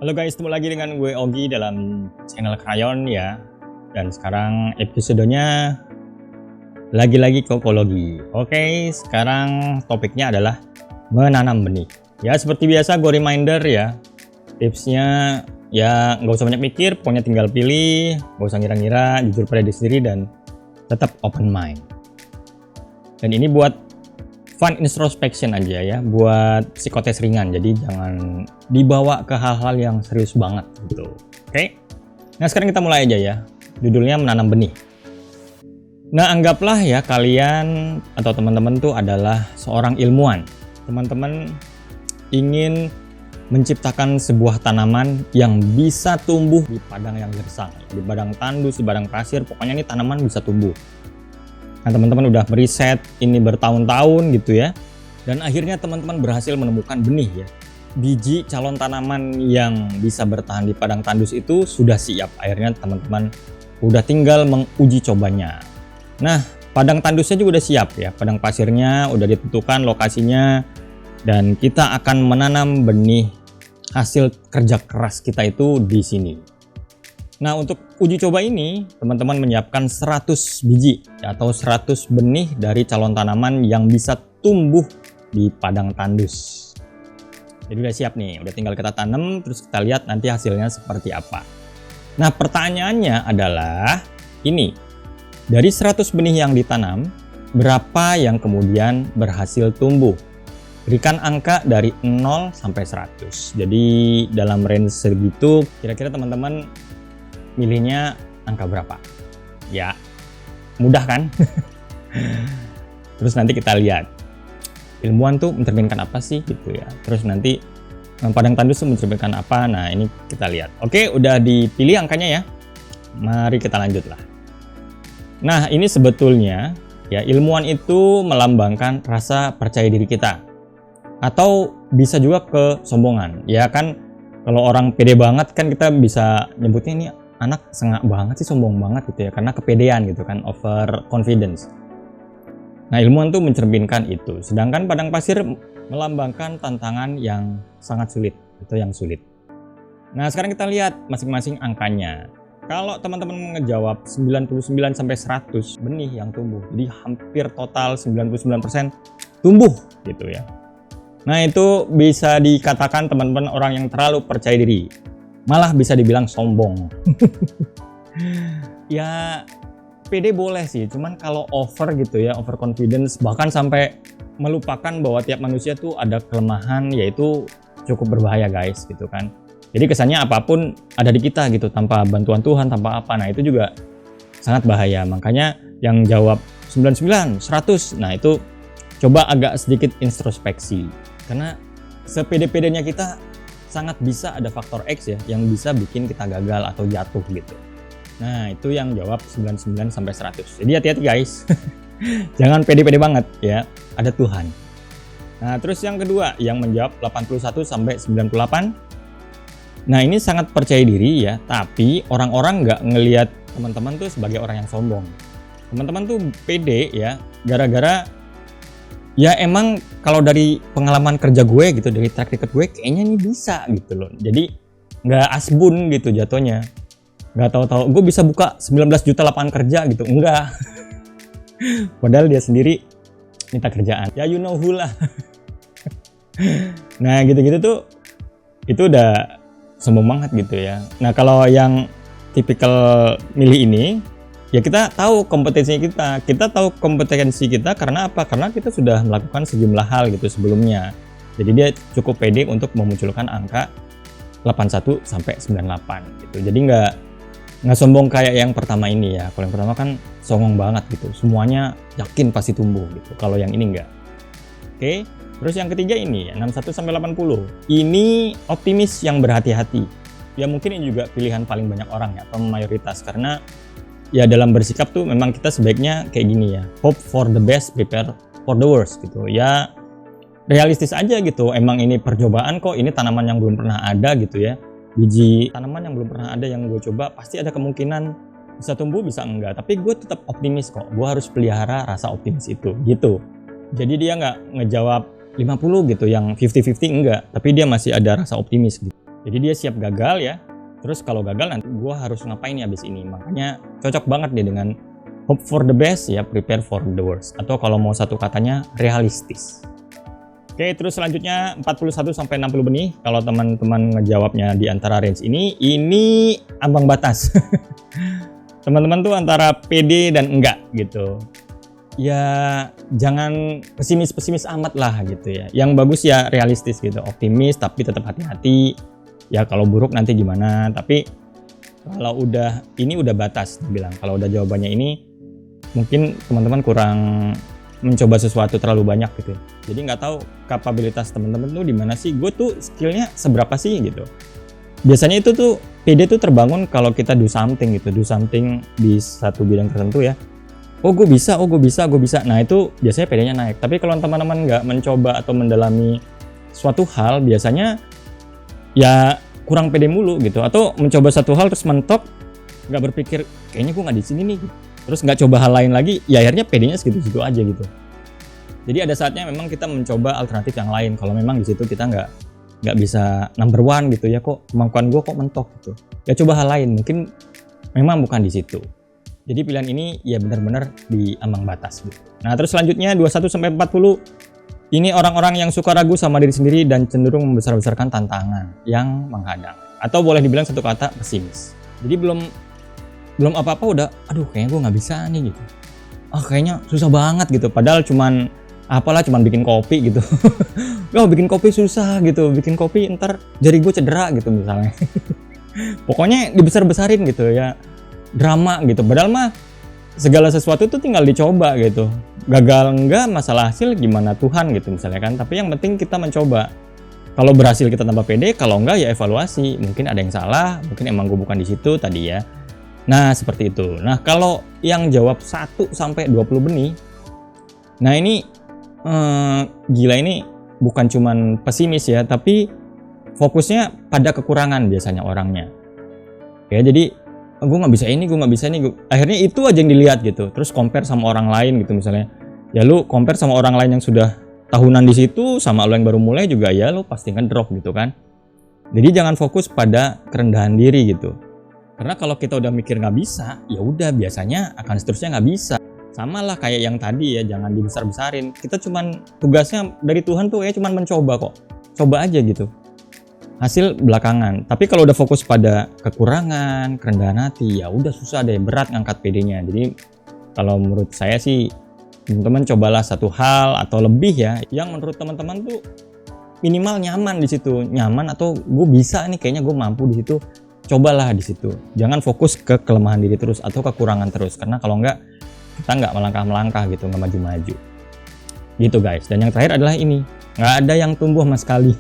Halo guys, ketemu lagi dengan gue Ogi dalam channel Krayon ya. Dan sekarang episodenya lagi-lagi kokologi. Oke, sekarang topiknya adalah menanam benih. Ya seperti biasa gue reminder ya, tipsnya ya nggak usah banyak mikir, pokoknya tinggal pilih, nggak usah ngira-ngira, jujur pada diri sendiri dan tetap open mind. Dan ini buat fun introspection aja ya, buat psikotes ringan, jadi jangan dibawa ke hal-hal yang serius banget gitu. Oke? Nah sekarang kita mulai aja ya, judulnya menanam benih. Nah anggaplah ya kalian atau teman-teman tuh adalah seorang ilmuwan. Teman-teman ingin menciptakan sebuah tanaman yang bisa tumbuh di padang yang gersang, di padang tandus, di padang pasir, pokoknya ini tanaman bisa tumbuh. Nah teman-teman udah meriset ini bertahun-tahun gitu ya, dan akhirnya teman-teman berhasil menemukan benih ya, biji calon tanaman yang bisa bertahan di padang tandus itu sudah siap. Akhirnya teman-teman udah tinggal menguji cobanya. Nah padang tandusnya juga udah siap ya, padang pasirnya udah ditentukan lokasinya, dan kita akan menanam benih hasil kerja keras kita itu di sini. Nah untuk uji coba ini teman-teman menyiapkan 100 biji atau 100 benih dari calon tanaman yang bisa tumbuh di padang tandus. Jadi udah siap nih, udah tinggal kita tanam terus kita lihat nanti hasilnya seperti apa. Nah pertanyaannya adalah ini, dari 100 benih yang ditanam berapa yang kemudian berhasil tumbuh? Berikan angka dari 0 sampai 100. Jadi dalam range segitu kira-kira teman-teman milihnya angka berapa? Ya, mudah kan? Terus nanti kita lihat ilmuwan tuh mencerminkan apa sih gitu ya. Terus nanti padang tandus tuh mencerminkan apa. Nah ini kita lihat. Oke, udah dipilih angkanya ya. Mari kita lanjut lah. Nah ini sebetulnya ya, ilmuwan itu melambangkan rasa percaya diri kita. Atau bisa juga kesombongan. Ya kan kalau orang pede banget kan kita bisa nyebutnya ini anak sengak banget sih, sombong banget gitu ya, karena kepedean gitu kan, over confidence. Nah ilmuwan tuh mencerminkan itu, sedangkan padang pasir melambangkan tantangan yang sangat sulit atau yang sulit. Nah sekarang kita lihat masing-masing angkanya. Kalau teman-teman ngejawab 99 sampai 100 benih yang tumbuh, jadi hampir total 99% tumbuh gitu ya. Nah itu bisa dikatakan teman-teman orang yang terlalu percaya diri. Malah bisa dibilang sombong. Ya pede boleh sih, cuman kalau over gitu ya, over confidence, bahkan sampai melupakan bahwa tiap manusia tuh ada kelemahan, yaitu cukup berbahaya guys gitu kan. Jadi kesannya apapun ada di kita gitu, tanpa bantuan Tuhan, tanpa apa. Nah itu juga sangat bahaya. Makanya yang jawab 99, 100, nah itu coba agak sedikit introspeksi. Karena sepede-pedenya kita sangat bisa ada faktor X ya yang bisa bikin kita gagal atau jatuh gitu. Nah itu yang jawab 99 sampai 100. Jadi hati-hati guys. Jangan pede-pede banget ya, ada Tuhan. Nah terus yang kedua yang menjawab 81 sampai 98. Nah ini sangat percaya diri ya, tapi orang-orang nggak ngelihat teman-teman tuh sebagai orang yang sombong. Teman-teman tuh pede ya gara-gara ya emang kalau dari pengalaman kerja gue gitu, dari track record gue kayaknya ini bisa gitu loh. Jadi nggak asbun gitu jatuhnya. Nggak tahu-tahu gue bisa buka 19 juta lapangan kerja gitu, enggak. Padahal dia sendiri minta kerjaan. Ya you know who lah. Nah gitu-gitu tuh itu udah sombong banget gitu ya. Nah kalau yang tipikal milih ini, ya kita tahu kita tahu kompetensi kita karena apa? Karena kita sudah melakukan sejumlah hal gitu sebelumnya. Jadi dia cukup pede untuk memunculkan angka 81 sampai 98 gitu. Jadi nggak sombong kayak yang pertama ini ya. Kalau yang pertama kan songong banget gitu. Semuanya yakin pasti tumbuh gitu. Kalau yang ini enggak. Oke. Terus yang ketiga ini 61 sampai 80. Ini optimis yang berhati-hati. Ya mungkin ini juga pilihan paling banyak orang ya, atau mayoritas, karena ya dalam bersikap tuh memang kita sebaiknya kayak gini ya, hope for the best, prepare for the worst gitu ya, realistis aja gitu. Emang ini percobaan kok, ini tanaman yang belum pernah ada gitu ya, biji tanaman yang belum pernah ada yang gue coba, pasti ada kemungkinan bisa tumbuh bisa enggak, tapi gue tetap optimis kok, gue harus pelihara rasa optimis itu gitu. Jadi dia nggak ngejawab 50 gitu yang 50-50 enggak, tapi dia masih ada rasa optimis gitu. Jadi dia siap gagal ya. Terus kalau gagal nanti gue harus ngapain nih abis ini. Makanya cocok banget deh dengan hope for the best ya, prepare for the worst. Atau kalau mau satu katanya, realistis. Oke, terus selanjutnya 41 sampai 60 benih. Kalau teman-teman ngejawabnya di antara range ini ambang batas. Teman-teman tuh antara pede dan enggak gitu. Ya jangan pesimis amat lah gitu ya. Yang bagus ya realistis gitu, optimis tapi tetap hati-hati. Ya kalau buruk nanti gimana. Tapi kalau udah batas dibilang. Kalau udah jawabannya ini, mungkin teman-teman kurang mencoba sesuatu terlalu banyak gitu. Jadi nggak tahu kapabilitas teman-teman tuh di mana sih. Gue tuh skillnya seberapa sih gitu. Biasanya itu tuh PD tuh terbangun kalau kita do something gitu, do something di satu bidang tertentu ya. Oh gue bisa. Nah itu biasanya PD-nya naik. Tapi kalau teman-teman nggak mencoba atau mendalami suatu hal, biasanya ya kurang pede mulu gitu. Atau mencoba satu hal terus mentok, nggak berpikir kayaknya gue nggak di sini nih. Terus nggak coba hal lain lagi, ya akhirnya PD-nya segitu-segitu aja gitu. Jadi ada saatnya memang kita mencoba alternatif yang lain. Kalau memang di situ kita nggak bisa number one gitu ya, kok kemampuan gue kok mentok gitu. Ya coba hal lain, mungkin memang bukan di situ. Jadi pilihan ini ya benar-benar di ambang batas gitu. Nah terus selanjutnya 21 sampai 40. Ini orang-orang yang suka ragu sama diri sendiri dan cenderung membesar-besarkan tantangan yang menghadang. Atau boleh dibilang satu kata, pesimis. Jadi belum apa-apa udah, aduh kayaknya gue nggak bisa nih gitu. Kayaknya susah banget gitu. Padahal cuman bikin kopi gitu. Bikin kopi susah gitu. Bikin kopi ntar jari gue cedera gitu misalnya. Pokoknya dibesar-besarin gitu ya. Drama gitu. Padahal mah segala sesuatu tuh tinggal dicoba gitu. Gagal enggak, masalah hasil gimana Tuhan gitu misalnya kan. Tapi yang penting kita mencoba. Kalau berhasil kita tambah pede, kalau enggak ya evaluasi. Mungkin ada yang salah, mungkin emang gue bukan di situ tadi ya. Nah seperti itu. Nah kalau yang jawab 1 sampai 20 benih, nah ini gila, ini bukan cuman pesimis ya, tapi fokusnya pada kekurangan biasanya orangnya. Ya jadi gue nggak bisa ini. Akhirnya itu aja yang dilihat gitu. Terus compare sama orang lain gitu misalnya. Ya lu compare sama orang lain yang sudah tahunan di situ sama lu yang baru mulai juga, ya lu pasti kan drop gitu kan. Jadi jangan fokus pada kerendahan diri gitu. Karena kalau kita udah mikir nggak bisa, ya udah biasanya akan seterusnya nggak bisa. Sama lah kayak yang tadi ya, jangan dibesar-besarin. Kita cuman tugasnya dari Tuhan tuh ya cuman mencoba kok. Coba aja gitu. Hasil belakangan. Tapi kalau udah fokus pada kekurangan, kerendahan hati, ya udah susah deh, berat ngangkat PD-nya. Jadi kalau menurut saya sih teman-teman cobalah satu hal atau lebih ya yang menurut teman-teman tuh minimal nyaman di situ. Nyaman atau gue bisa nih, kayaknya gue mampu di situ. Cobalah di situ. Jangan fokus ke kelemahan diri terus atau kekurangan terus, karena kalau enggak kita nggak melangkah-melangkah gitu, nggak maju-maju. Gitu guys. Dan yang terakhir adalah ini, nggak ada yang tumbuh sama sekali.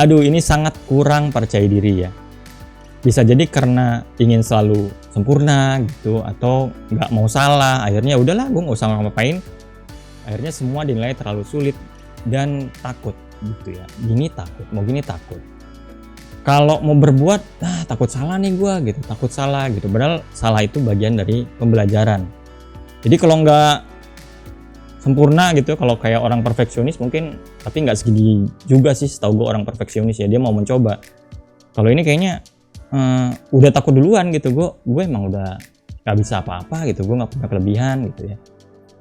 Aduh, ini sangat kurang percaya diri ya. Bisa jadi karena ingin selalu sempurna gitu, atau nggak mau salah, akhirnya udahlah gue nggak usah ngapain. Akhirnya semua dinilai terlalu sulit dan takut gitu ya. Gini takut. Kalau mau berbuat, takut salah nih gue gitu, takut salah gitu. Padahal salah itu bagian dari pembelajaran. Jadi kalau nggak sempurna gitu, kalau kayak orang perfeksionis mungkin, tapi nggak segini juga sih setahu gue orang perfeksionis ya, dia mau mencoba. Kalau ini kayaknya udah takut duluan gitu, gue emang udah nggak bisa apa-apa gitu, gue nggak punya kelebihan gitu ya.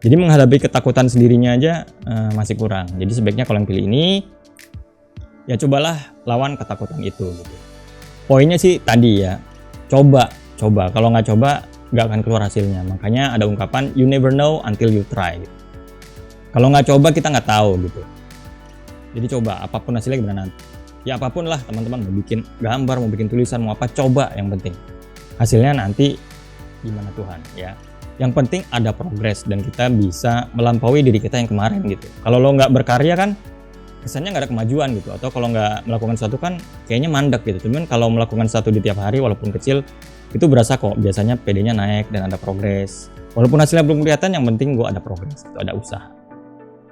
Jadi menghadapi ketakutan sendirinya aja masih kurang. Jadi sebaiknya kalau yang pilih ini, ya cobalah lawan ketakutan itu gitu. Poinnya sih tadi ya, coba. Kalau nggak coba nggak akan keluar hasilnya. Makanya ada ungkapan you never know until you try gitu. Kalau nggak coba kita nggak tahu gitu. Jadi coba, apapun hasilnya gimana nanti. Ya apapun lah teman-teman, mau bikin gambar, mau bikin tulisan, mau apa, coba yang penting. Hasilnya nanti gimana Tuhan ya. Yang penting ada progres dan kita bisa melampaui diri kita yang kemarin gitu. Kalau lo nggak berkarya kan kesannya nggak ada kemajuan gitu. Atau kalau nggak melakukan sesuatu kan kayaknya mandek gitu. Cuman kalau melakukan sesuatu di tiap hari walaupun kecil, itu berasa kok. Biasanya PD-nya naik dan ada progres. Walaupun hasilnya belum kelihatan, yang penting gue ada progres, itu ada usaha.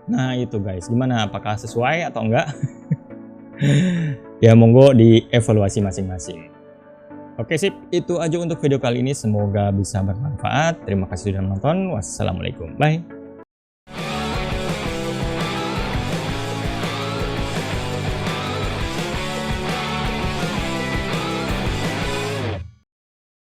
Nah itu guys, gimana? Apakah sesuai atau enggak? Ya monggo dievaluasi masing-masing. Oke sip, itu aja untuk video kali ini. Semoga bisa bermanfaat. Terima kasih sudah menonton. Wassalamualaikum. Bye.